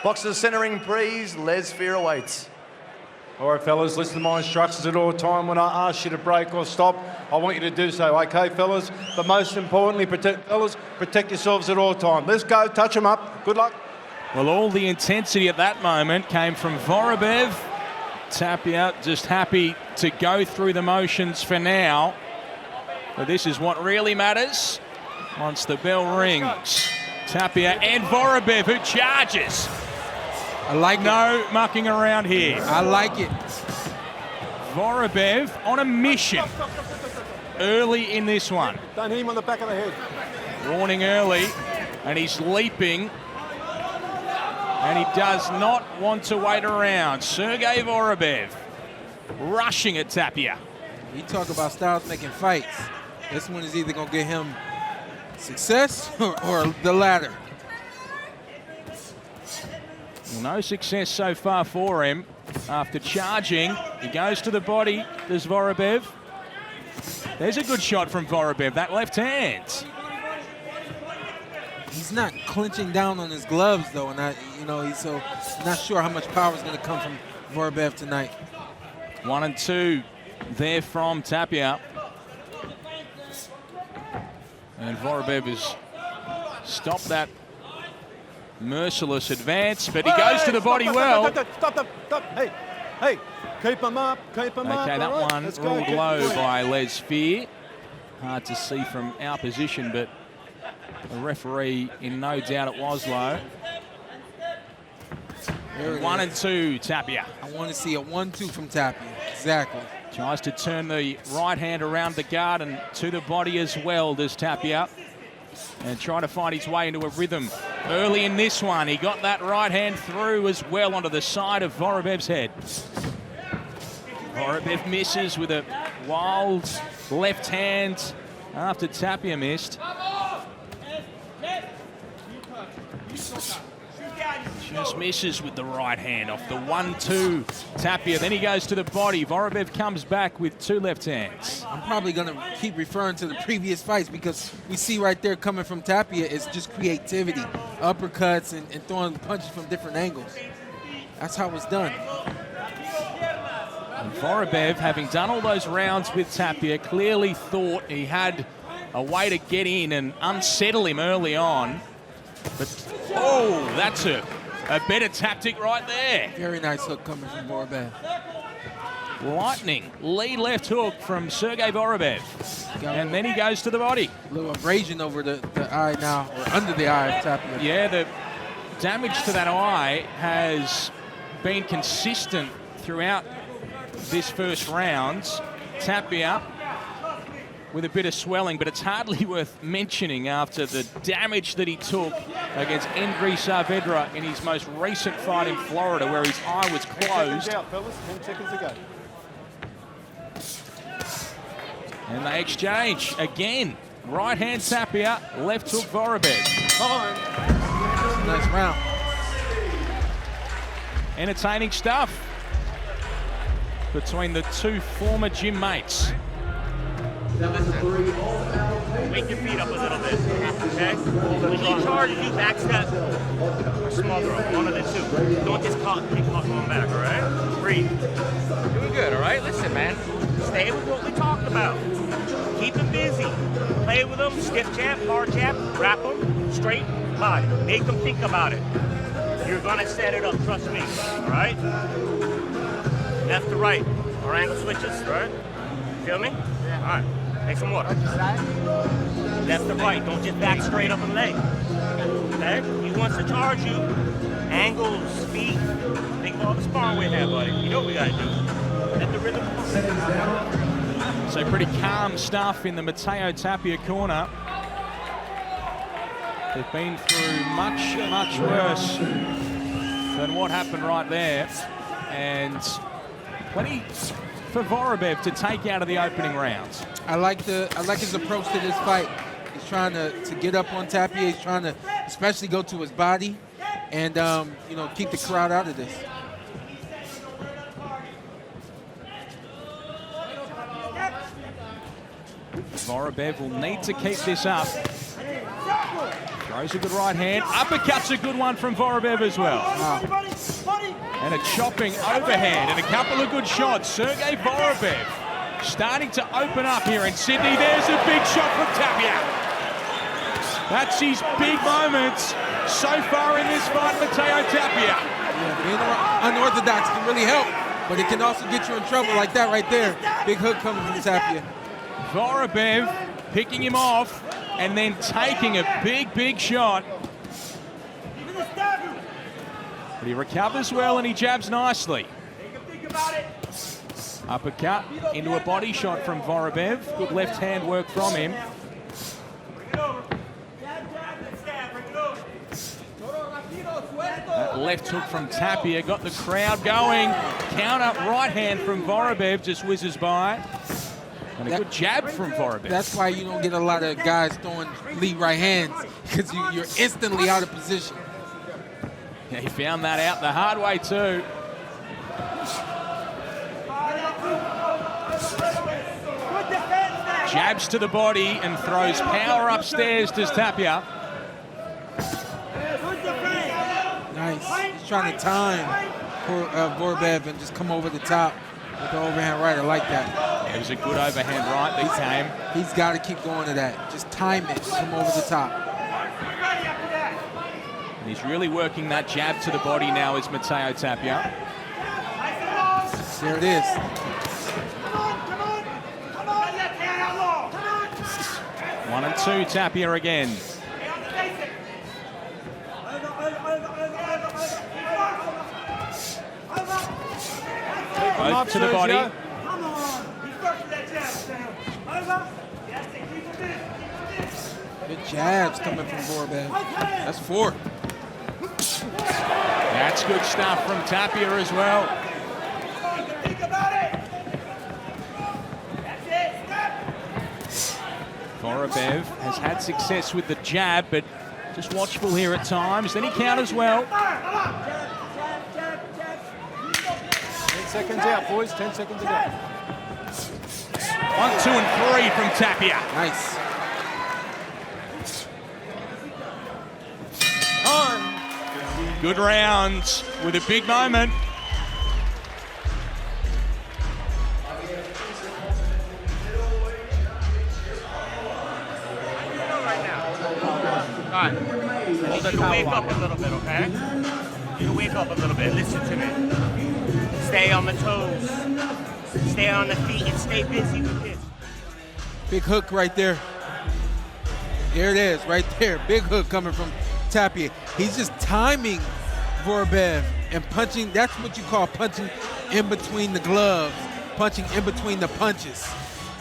Boxers centering breeze, Les Fear awaits. All right, fellas, listen to my instructions at all time. When I ask you to break or stop, I want you to do so, okay, fellas? But most importantly, protect yourselves at all time. Let's go, touch them up. Good luck. Well, all the intensity at that moment came from Vorobev. Tapia just happy to go through the motions for now. But this is what really matters once the bell rings. Tapia and Vorobev, who charges. I like no mucking around here. I like it. Vorobev on a mission early in this one. Don't hit him on the back of the head. Warning early, and he's leaping. And he does not want to wait around. Sergey Vorobev rushing at Tapia. We talk about styles making fights. This one is either going to get him success or the latter. Well, no success so far for him. After charging, he goes to the body, does Vorobev. There's a good shot from Vorobev, that left hand. He's not clinching down on his gloves, though, and he's so not sure how much power is going to come from Vorobev tonight. 1 and 2 there from Tapia. And Vorobev has stopped that merciless advance, but he goes to the body well. Stop. Hey, keep him up, keep him up. Okay, that one ruled low by Les Fear. Hard to see from our position, but the referee in no doubt it was low. 1 and 2, Tapia. I want to see a 1-2 from Tapia. Exactly. Tries to turn the right hand around the guard and to the body as well, does Tapia. And trying to find his way into a rhythm. Early in this one, he got that right hand through as well onto the side of Vorobev's head. Vorobev misses with a wild left hand after Tapia missed. Just misses with the right hand off the 1-2 Tapia. Then he goes to the body. Vorobev comes back with 2 left hands. I'm probably going to keep referring to the previous fights because we see right there coming from Tapia is just creativity, uppercuts and throwing punches from different angles. That's how it's done. And Vorobev, having done all those rounds with Tapia, clearly thought he had a way to get in and unsettle him early on. But, oh, that's a better tactic right there. Very nice hook coming from Vorobev. Lightning lead left hook from Sergey Vorobev. And then he goes to the body. A little abrasion over the eye now, or under the eye of Tapia. Yeah, the damage to that eye has been consistent throughout this first round. Tapia with a bit of swelling, but it's hardly worth mentioning after the damage that he took against Endri Saavedra in his most recent fight in Florida, where his eye was closed. 10 seconds out, fellas. 10 seconds to go. And they exchange again. Right hand Tapia, left hook Vorobev. Nice round. Entertaining stuff between the two former gym mates. Wake your feet up a little bit, okay? When he charges you, backstep or smother him, one of the two. Don't just keep coming back, all right? Breathe. Doing good, all right? Listen, man. Stay with what we talked about. Keep him busy. Play with him, stiff jab, hard jab, wrap him, straight body. Make them think about it. You're gonna set it up, trust me, all right? Left to right, our angle switches, right? Feel me? Yeah. All right. Take some water. Left to right. Don't just back straight up and leg. Okay? He wants to charge you. Angles, feet. Think of all the sparring we have, buddy. You know what we got to do. Let the rhythm. So pretty calm stuff in the Mateo Tapia corner. They've been through much, much worse than what happened right there. And plenty for Vorobev to take out of the opening rounds. I like his approach to this fight. He's trying to get up on Tapia. He's trying to especially go to his body and keep the crowd out of this. Vorobev will need to keep this up. Throws a good right hand. Uppercut's a good one from Vorobev as well. And a chopping overhand and a couple of good shots. Sergey Vorobev starting to open up here in Sydney. There's a big shot from Tapia. That's his big moments so far in this fight, Mateo Tapia. Yeah, being unorthodox can really help, but it can also get you in trouble like that right there. Big hook coming from Tapia. Vorobev picking him off and then taking a big shot. But he recovers well and he jabs nicely. Uppercut into a body shot from Vorobev. Good left hand work from him. That left hook from Tapia got the crowd going. Counter right hand from Vorobev just whizzes by. And a good jab from Vorobev. That's why you don't get a lot of guys throwing lead right hands, because you're instantly out of position. Yeah, he found that out the hard way too. Jabs to the body and throws power upstairs to Tapia. Nice. He's trying to time for Vorobev and just come over the top with the overhand right. I like that. It was a good overhand right that came. He's got to keep going to that. Just time it, come over the top. And he's really working that jab to the body now is Mateo Tapia. There it is. 1 and 2, Tapia again. Both to the body. Good jabs coming from Vorobev. That's 4. That's good stuff from Tapia as well. Vorobev has had success with the jab, but just watchful here at times. Then he counters well. 10 seconds out, boys. 10 seconds to go. 1, 2, and 3 from Tapia. Nice. Good rounds with a big moment. All right. You need to wake up a little bit, okay? You need to wake up a little bit. Listen to me. Stay on the toes. Stay on the feet and stay busy with this. Big hook right there. There it is, right there. Big hook coming from Tapia. He's just timing Vorobev and punching. That's what you call punching in between the gloves, punching in between the punches.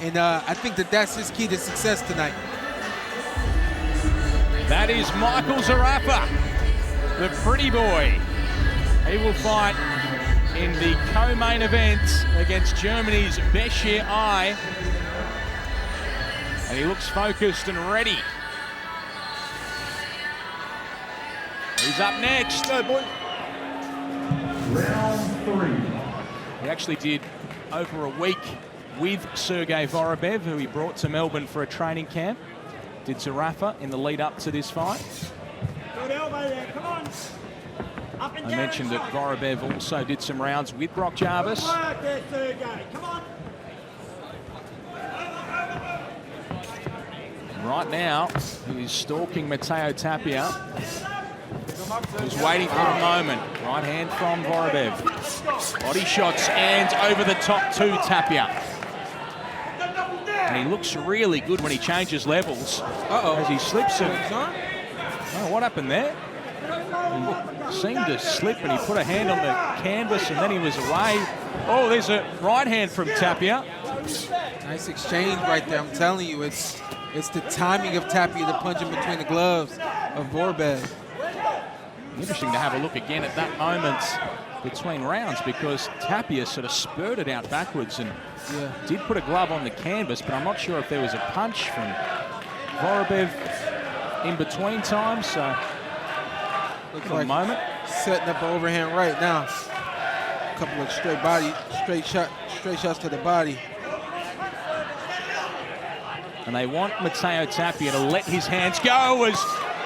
And I think that's his key to success tonight. That is Michael Zarafa, the pretty boy. He will fight in the co-main event against Germany's Bashir I. And he looks focused and ready. He's up next. Go, boy. Round 3. He actually did over a week with Sergey Vorobev, who he brought to Melbourne for a training camp. Did Zarafa in the lead up to this fight. I mentioned that Vorobev also did some rounds with Brock Jarvis. Right now, he's stalking Mateo Tapia, who's waiting for a moment. Right hand from Vorobev. Body shots and over the top to Tapia. And he looks really good when he changes levels. As he slips it. Oh, what happened there? He seemed to slip and he put a hand on the canvas and then he was away. Oh, there's a right hand from Tapia. Nice exchange right there. I'm telling you, it's the timing of Tapia to punch in between the gloves of Vorobev. Interesting to have a look again at that moment between rounds, because Tapia sort of spurted out backwards and did put a glove on the canvas, but I'm not sure if there was a punch from Vorobev in between times. So looks for like the moment, setting up an overhand right now. A couple of straight shots to the body. and they want Mateo Tapia to let his hands go as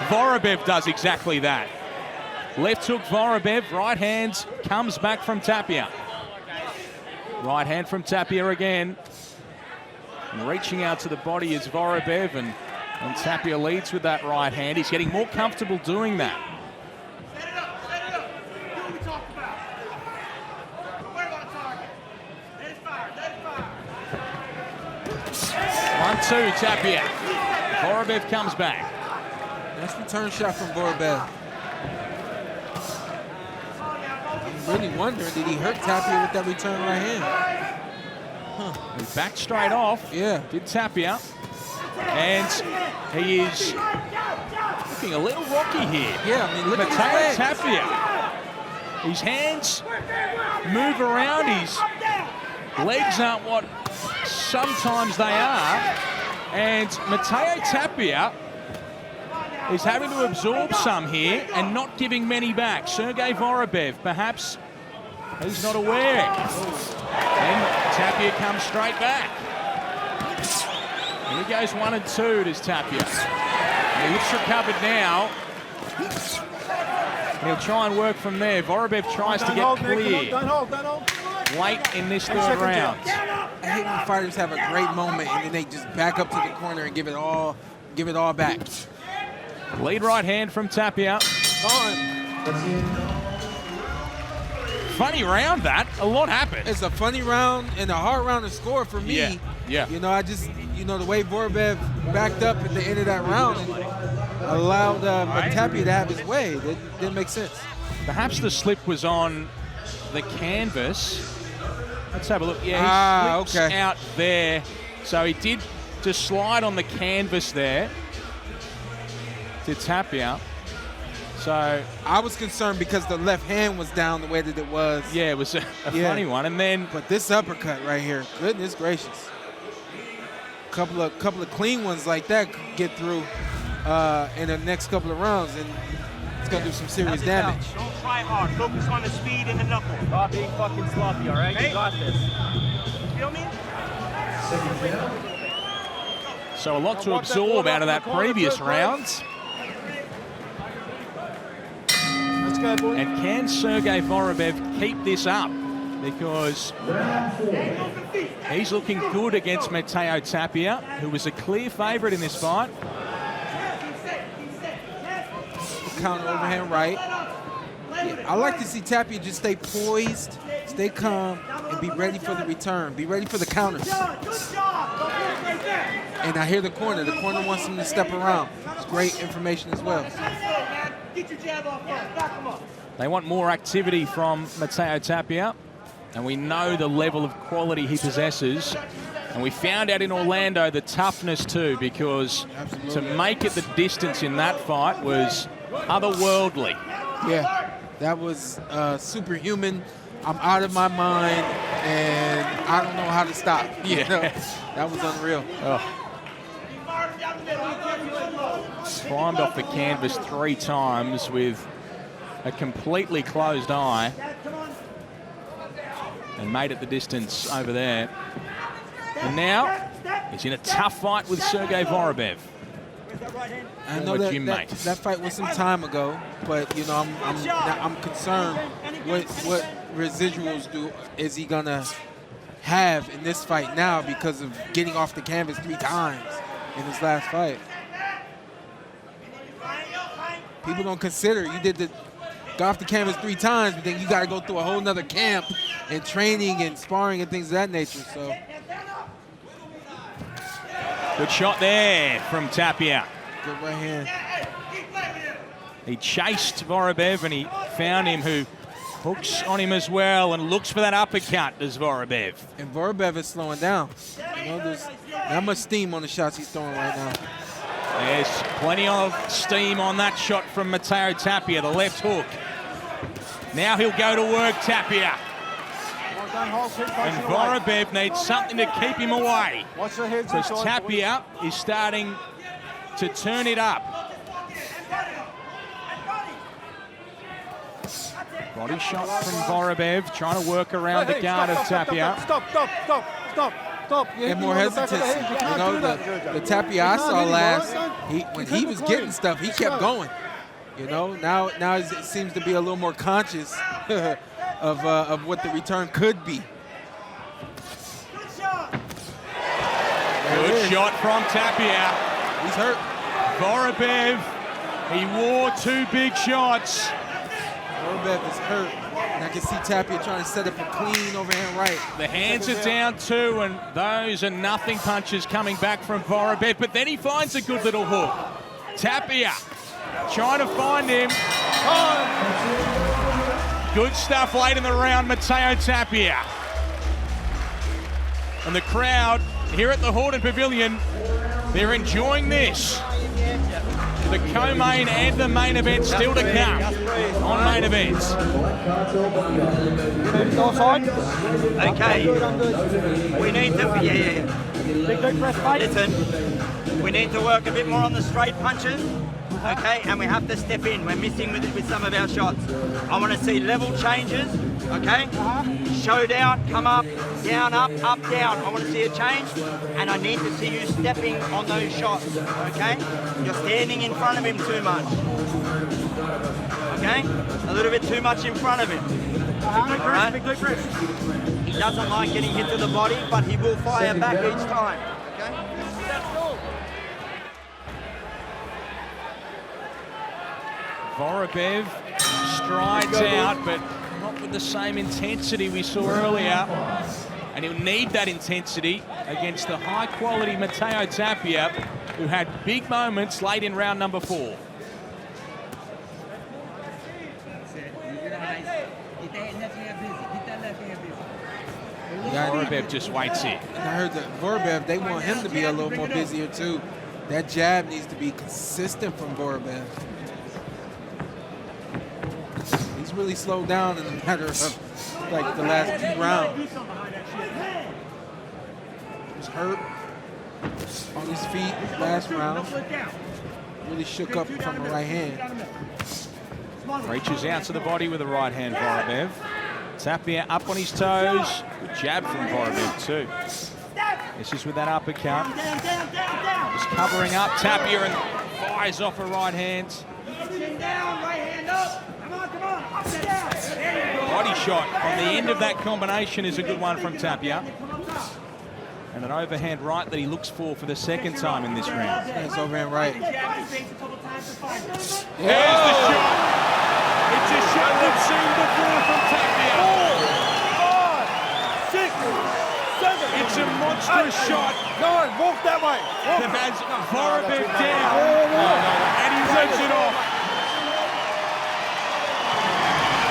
Vorobev does exactly that. Left hook Vorobev, right hand comes back from Tapia. Right hand from Tapia again. And reaching out to the body is Vorobev, and Tapia leads with that right hand. He's getting more comfortable doing that. 1-2, Tapia. Vorobev comes back. Nice return shot from Vorobev. I'm really wondering, did he hurt Tapia with that return right hand? He backed straight off. Yeah. Did Tapia. And he is looking a little rocky here. Yeah, I mean, look at his Mateo legs. Tapia. His hands move around. His legs aren't what sometimes they are. And Mateo Tapia is having to absorb some here and not giving many back. Sergey Vorobev, perhaps he's not aware. And Tapia comes straight back. Here he goes 1 and 2, does Tapia. He looks recovered now. He'll try and work from there. Vorobev tries to get clear. Don't hold. Late in this third round. I hate when fighters have a great moment and then they just back up to the corner and give it all back. Lead right hand from Tapia. Funny round that. A lot happened. It's a funny round and a hard round to score for me. Yeah. You know, I just, the way Vorobev backed up at the end of that round and allowed Tapia to have his way. That didn't make sense. Perhaps the slip was on the canvas. Let's have a look. Yeah, he slips out there. So he did just slide on the canvas there to Tapia. So I was concerned because the left hand was down the way that it was. Yeah, it was a funny one. And then, but this uppercut right here, goodness gracious. Couple of clean ones like that could get through in the next couple of rounds, and it's gonna do some serious damage. Don't try hard. Focus on the speed and the knuckle. Stop being fucking sloppy, all right? You got this. Feel me? so a lot to absorb out of that previous round. Let's go, boy. And can Sergey Vorobev keep this up? Because he's looking good against Mateo Tapia, who was a clear favourite in this fight. Counter overhand right. Yeah, I like to see Tapia just stay poised, stay calm, and be ready for the return. Be ready for the counter. And I hear the corner. The corner wants him to step around. It's great information as well. They want more activity from Mateo Tapia, and we know the level of quality he possesses. And we found out in Orlando the toughness too, because to make it the distance in that fight was otherworldly. Yeah, that was superhuman. I'm out of my mind, and I don't know how to stop. You know? That was unreal. Climbed off the canvas 3 times with a completely closed eye and made it the distance over there. And now he's in a tough fight with Sergey Vorobev. I know that fight was some time ago, but I'm concerned what residuals is he gonna have in this fight now because of getting off the canvas 3 times in his last fight. People don't consider you did go off the canvas 3 times, but then you got to go through a whole nother camp and training and sparring and things of that nature. So good shot there from Tapia. good right hand. He chased Vorobev and he found him, who hooks on him as well and looks for that uppercut, does Vorobev. And Vorobev is slowing down. There's not much steam on the shots he's throwing right now. There's plenty of steam on that shot from Mateo Tapia, the left hook. Now he'll go to work, Tapia. And Vorobev needs something to keep him away. Because Tapia is starting to turn it up. Body shot from Vorobev, trying to work around the guard of Tapia. Stop. and more hesitancy. You know, the Tapia I saw last, when he was getting stuff, he kept going. You know, now it seems to be a little more conscious of what the return could be. Good shot from Tapia. He's hurt. Vorobev, he wore 2 big shots. Vorobev is hurt. And I can see Tapia trying to set up a clean overhand right. The hands are down too, and those are nothing punches coming back from Vorobev, but then he finds a good little hook. Tapia trying to find him. Good stuff late in the round, Mateo Tapia. And the crowd here at the Horden Pavilion, they're enjoying this. The co-main and the main event still to come on main events. Okay, we need to, listen, we need to work a bit more on the straight punches, okay, and we have to step in. We're missing with some of our shots. I want to see level changes, okay, showdown, come up, down, up, down. I want to see a change, and I need to see you stepping on those shots, okay? You're standing in front of him too much, okay? A little bit too much in front of him. All right? He doesn't like getting hit to the body, but he will fire back each time, okay? Vorobev strides out, but not with the same intensity we saw earlier. And he'll need that intensity against the high-quality Mateo Tapia, who had big moments late in round number 4. Vorobev just waits here. And I heard that Vorobev, they want him to be a little more busier too. That jab needs to be consistent from Vorobev. He's really slowed down in the matter of like the last 2 rounds. He's hurt on his feet last round. Really shook up from the right hand. Reaches out to the body with the right hand, Vorobev. Tapia up on his toes. Good jab from Vorobev too. This is with that uppercut. Just covering up Tapia and fires off a right hand. Body shot on the end of that combination is a good one from Tapia. And an overhand right that he looks for the second time in this round. Nice overhand right. There's the shot. It's a shot we've seen before from Tapia. 4, 6, 7. It's a monstrous shot. 9, walk that way. That has Vorobev down. And he rips it off.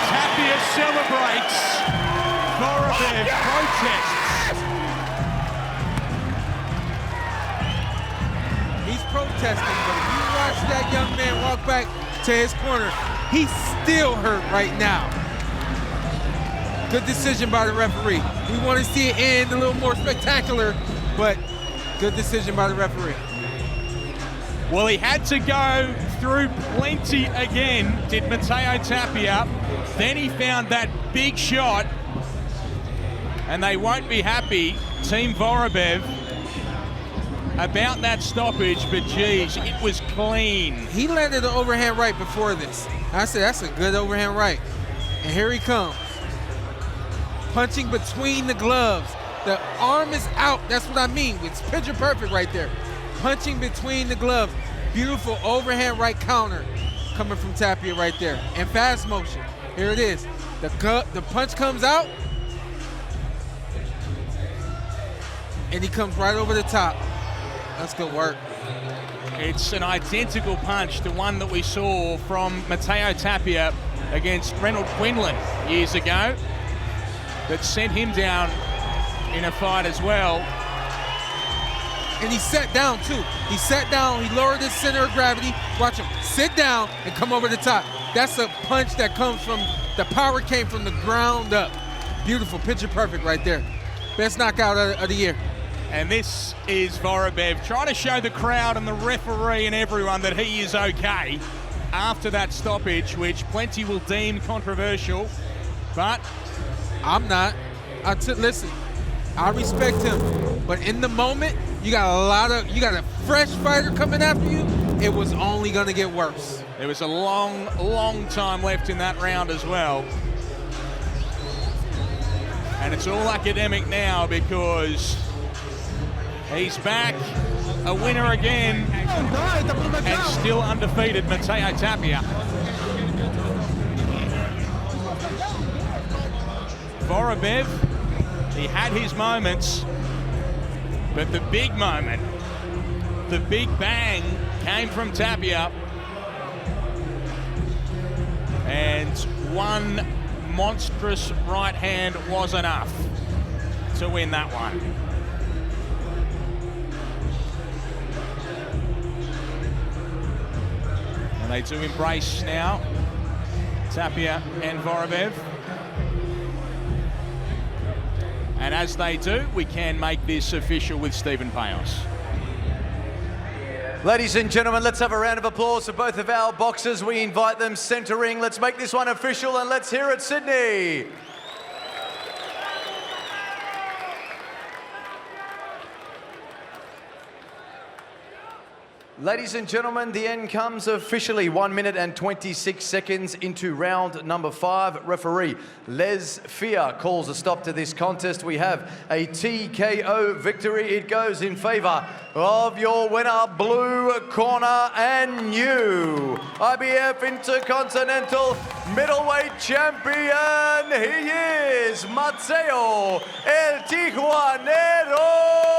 Tapia celebrates. Vorobev protests. He's protesting, but if you watch that young man walk back to his corner, he's still hurt right now. Good decision by the referee. We want to see it end a little more spectacular, but good decision by the referee. Well, he had to go through plenty again, did Mateo Tapia. Then he found that big shot, and they won't be happy, Team Vorobev, about that stoppage, but geez, it was clean. He landed an overhand right before this. I said, that's a good overhand right. And here he comes. Punching between the gloves. The arm is out. That's what I mean. It's picture perfect right there. Punching between the gloves. Beautiful overhand right counter coming from Tapia right there. And fast motion. Here it is. The punch comes out. And he comes right over the top. That's good work. It's an identical punch to one that we saw from Mateo Tapia against Reynold Quinlan years ago that sent him down in a fight as well. And he sat down too. He sat down, he lowered his center of gravity. Watch him sit down and come over the top. That's a punch that comes from, the power came from the ground up. Beautiful, picture perfect right there. Best knockout of the year. And this is Vorobev trying to show the crowd and the referee and everyone that he is okay after that stoppage, which plenty will deem controversial, but I'm not. Listen, I respect him, but in the moment, you got a fresh fighter coming after you. It was only gonna get worse. There was a long, long time left in that round as well. And it's all academic now because he's back, a winner again, and still undefeated, Mateo Tapia. Vorobev, he had his moments, but the big moment, the big bang came from Tapia. And one monstrous right hand was enough to win that one. And they do embrace now, Tapia and Vorobev. And as they do, we can make this official with Stephen Payos. Ladies and gentlemen, let's have a round of applause for both of our boxers. We invite them centering. Let's make this one official and let's hear it, Sydney. Ladies and gentlemen, the end comes officially 1 minute and 26 seconds into round number 5. Referee Les Fear calls a stop to this contest. We have a TKO victory. It goes in favour of your winner, blue corner, and new IBF Intercontinental Middleweight Champion. He is Mateo El Tijuanero